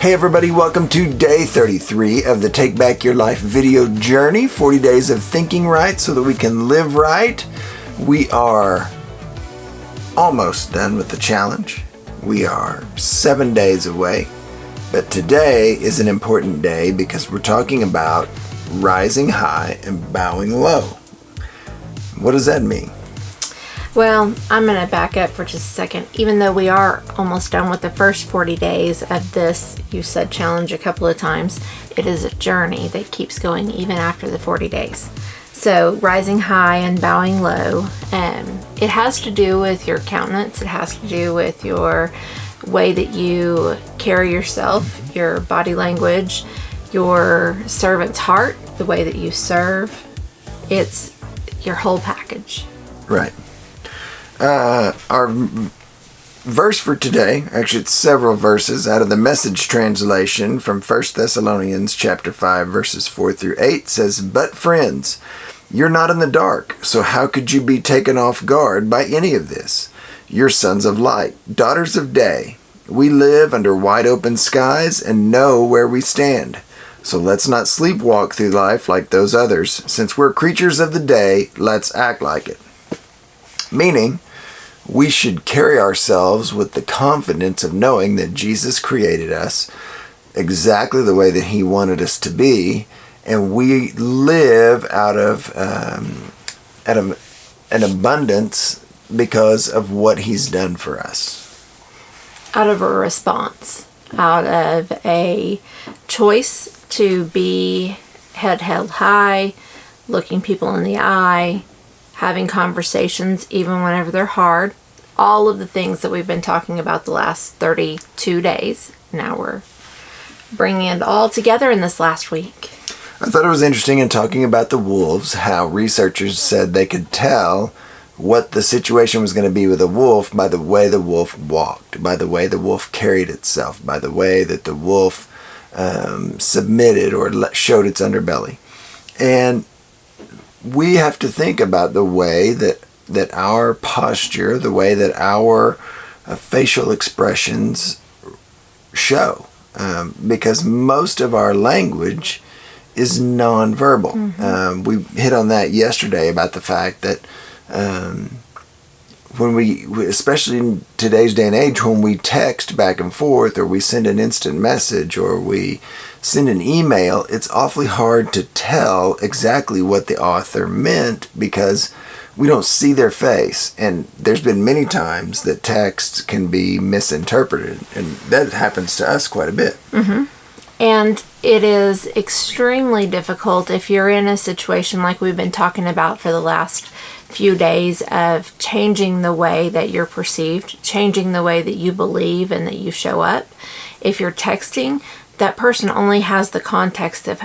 Hey everybody, welcome to day 33 of the Take Back Your Life video journey. 40 days of thinking right so that we can live right. We are almost done with the challenge. We are 7 days away. But today is an important day because we're talking about rising high and bowing low. What does that mean? Well, I'm going to back up for just a second. Even though we are almost done with the first 40 days of this, you said challenge a couple of times, it is a journey that keeps going even after the 40 days. So rising high and bowing low, it has to do with your countenance. It has to do with your way that you carry yourself, your body language, your servant's heart, the way that you serve. It's your whole package. Right. Our verse for today, actually it's several verses out of the Message translation from 1 Thessalonians chapter 5 verses 4 through 8 says, "But friends, you're not in the dark, so how could you be taken off guard by any of this? You're sons of light, daughters of day. We live under wide open skies and know where we stand. So let's not sleepwalk through life like those others. Since we're creatures of the day, let's act like it." Meaning, we should carry ourselves with the confidence of knowing that Jesus created us exactly the way that He wanted us to be, and we live out of an abundance because of what He's done for us. Out of a response, out of a choice to be head held high, looking people in the eye, having conversations even whenever they're hard. All of the things that we've been talking about the last 32 days. Now we're bringing it all together in this last week. I thought it was interesting in talking about the wolves, how researchers said they could tell what the situation was going to be with a wolf by the way the wolf walked, by the way the wolf carried itself, by the way that the wolf submitted or showed its underbelly. And we have to think about the way that our posture, the way that our facial expressions show, because most of our language is nonverbal. Mm-hmm. We hit on that yesterday about the fact that when we, especially in today's day and age, when we text back and forth or we send an instant message or we send an email, it's awfully hard to tell exactly what the author meant because we don't see their face. And there's been many times that text can be misinterpreted, and that happens to us quite a bit. Mm-hmm. And it is extremely difficult if you're in a situation like we've been talking about for the last few days of changing the way that you're perceived, changing the way that you believe and that you show up. If you're texting, that person only has the context of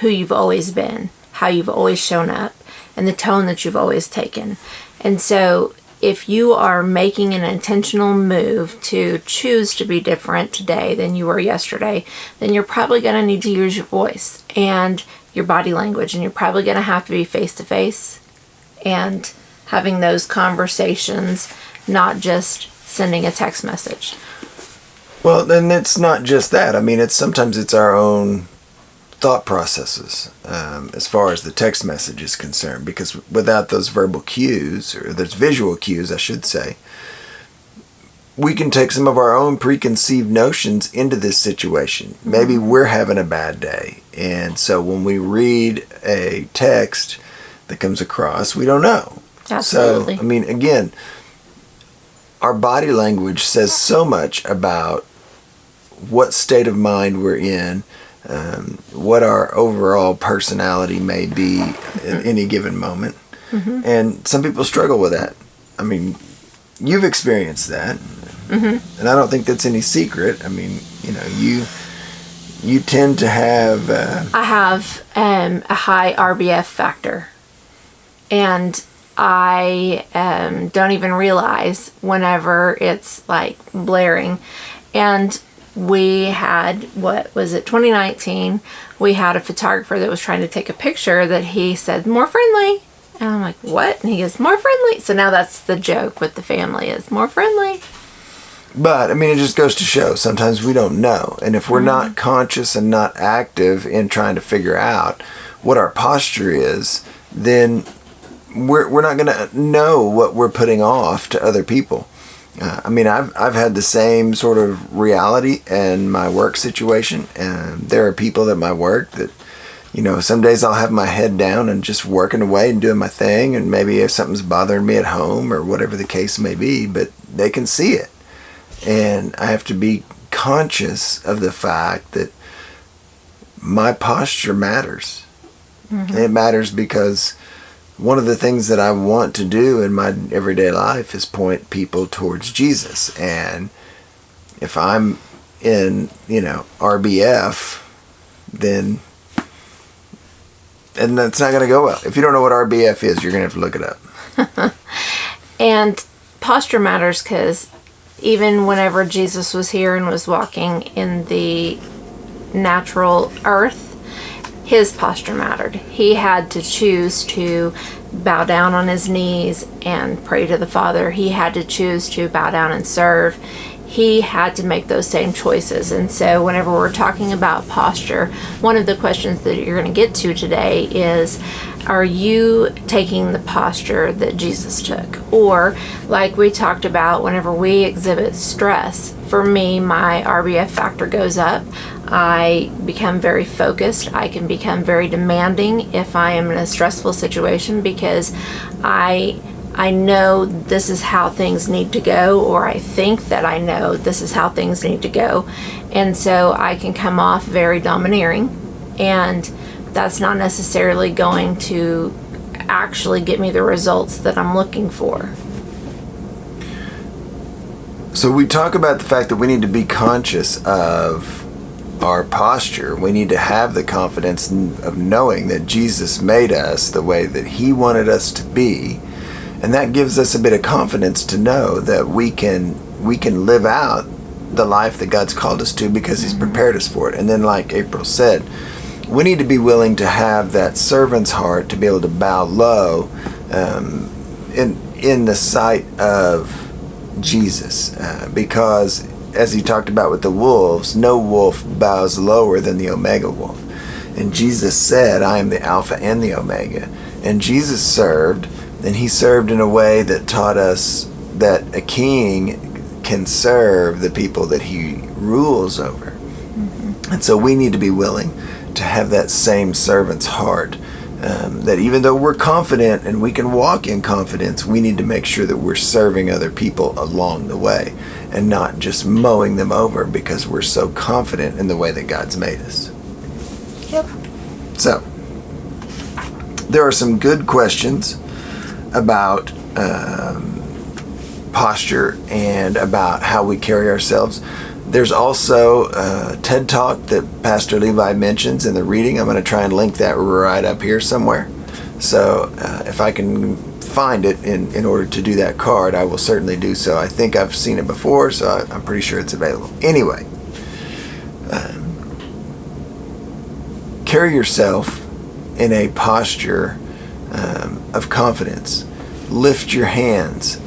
who you've always been, how you've always shown up, and the tone that you've always taken. And so if you are making an intentional move to choose to be different today than you were yesterday, then you're probably going to need to use your voice and your body language, and you're probably going to have to be face-to-face and having those conversations, not just sending a text message. Well, then it's not just that. I mean, sometimes it's our own thought processes as far as the text message is concerned, because without those verbal cues, or those visual cues, I should say, we can take some of our own preconceived notions into this situation. Mm-hmm. Maybe we're having a bad day, and so when we read a text that comes across, we don't know. Absolutely. So, I mean, again, our body language says so much about what state of mind we're in, what our overall personality may be at any given moment. Mm-hmm. And some people struggle with that. I mean, you've experienced that. Mm-hmm. And I don't think that's any secret. I mean, you tend to have... I have a high RBF factor. And I don't even realize whenever it's like blaring. And we had, 2019, we had a photographer that was trying to take a picture that he said, "More friendly." And I'm like, "What?" And he goes, "More friendly." So now that's the joke with the family, is more friendly. But, I mean, it just goes to show sometimes we don't know. And if we're not conscious and not active in trying to figure out what our posture is, then we're not going to know what we're putting off to other people. I mean, I've had the same sort of reality in my work situation. And there are people at my work that, some days I'll have my head down and just working away and doing my thing. And maybe if something's bothering me at home or whatever the case may be, but they can see it. And I have to be conscious of the fact that my posture matters. Mm-hmm. It matters because one of the things that I want to do in my everyday life is point people towards Jesus. And if I'm in, RBF, then and that's not going to go well. If you don't know what RBF is, you're going to have to look it up. And posture matters because even whenever Jesus was here and was walking in the natural earth, his posture mattered. He had to choose to bow down on his knees and pray to the Father. He had to choose to bow down and serve. He had to make those same choices. And so whenever we're talking about posture, one of the questions that you're going to get to today is, are you taking the posture that Jesus took? Or, like we talked about, whenever we exhibit stress, for me, my RBF factor goes up. I become very focused. I can become very demanding if I am in a stressful situation because I know this is how things need to go, or I think that I know this is how things need to go. And so I can come off very domineering, and that's not necessarily going to actually get me the results that I'm looking for. So we talk about the fact that we need to be conscious of our posture. We need to have the confidence of knowing that Jesus made us the way that he wanted us to be. And that gives us a bit of confidence to know that we can live out the life that God's called us to because he's prepared us for it. And then, like April said, we need to be willing to have that servant's heart to be able to bow low in the sight of Jesus. Because, as he talked about with the wolves, no wolf bows lower than the Omega wolf. And Jesus said, I am the Alpha and the Omega. And Jesus served, and he served in a way that taught us that a king can serve the people that he rules over. Mm-hmm. And so we need to be willing to have that same servant's heart. That even though we're confident and we can walk in confidence, we need to make sure that we're serving other people along the way and not just mowing them over because we're so confident in the way that God's made us. Yep. So, there are some good questions about posture and about how we carry ourselves. There's also a TED Talk that Pastor Levi mentions in the reading. I'm going to try and link that right up here somewhere. So if I can find it in order to do that card, I will certainly do so. I think I've seen it before, so I'm pretty sure it's available. Anyway, carry yourself in a posture of confidence. Lift your hands.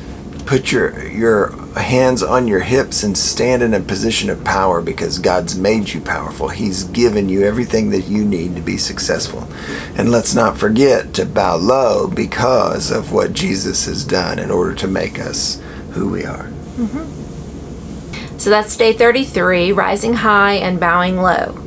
Put your hands on your hips and stand in a position of power because God's made you powerful. He's given you everything that you need to be successful. And let's not forget to bow low because of what Jesus has done in order to make us who we are. Mm-hmm. So that's day 33, rising high and bowing low.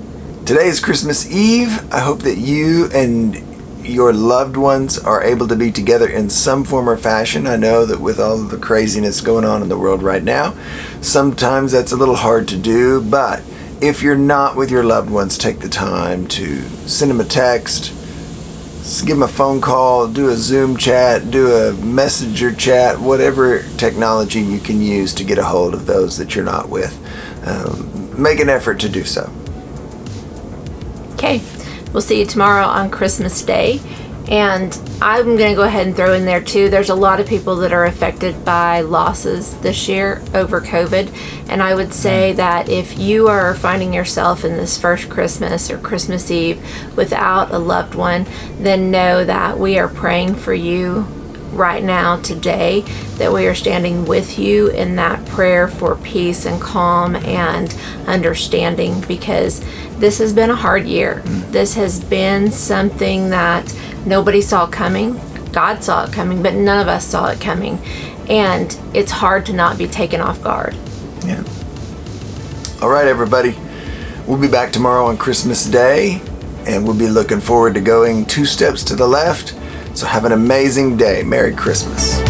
Today is Christmas Eve. I hope that you and your loved ones are able to be together in some form or fashion. I know that with all of the craziness going on in the world right now, sometimes that's a little hard to do, but if you're not with your loved ones, take the time to send them a text, give them a phone call, do a Zoom chat, do a messenger chat, whatever technology you can use to get a hold of those that you're not with. Make an effort to do so. Okay. We'll see you tomorrow on Christmas Day. And I'm going to go ahead and throw in there too, there's a lot of people that are affected by losses this year over COVID. And I would say that if you are finding yourself in this first Christmas or Christmas Eve without a loved one, then know that we are praying for you right now, today, that we are standing with you in that prayer for peace and calm and understanding, because this has been a hard year. This has been something that nobody saw coming. God saw it coming, but none of us saw it coming. And it's hard to not be taken off guard. Yeah. All right, everybody. We'll be back tomorrow on Christmas Day, and we'll be looking forward to going 2 steps to the left. So have an amazing day. Merry Christmas.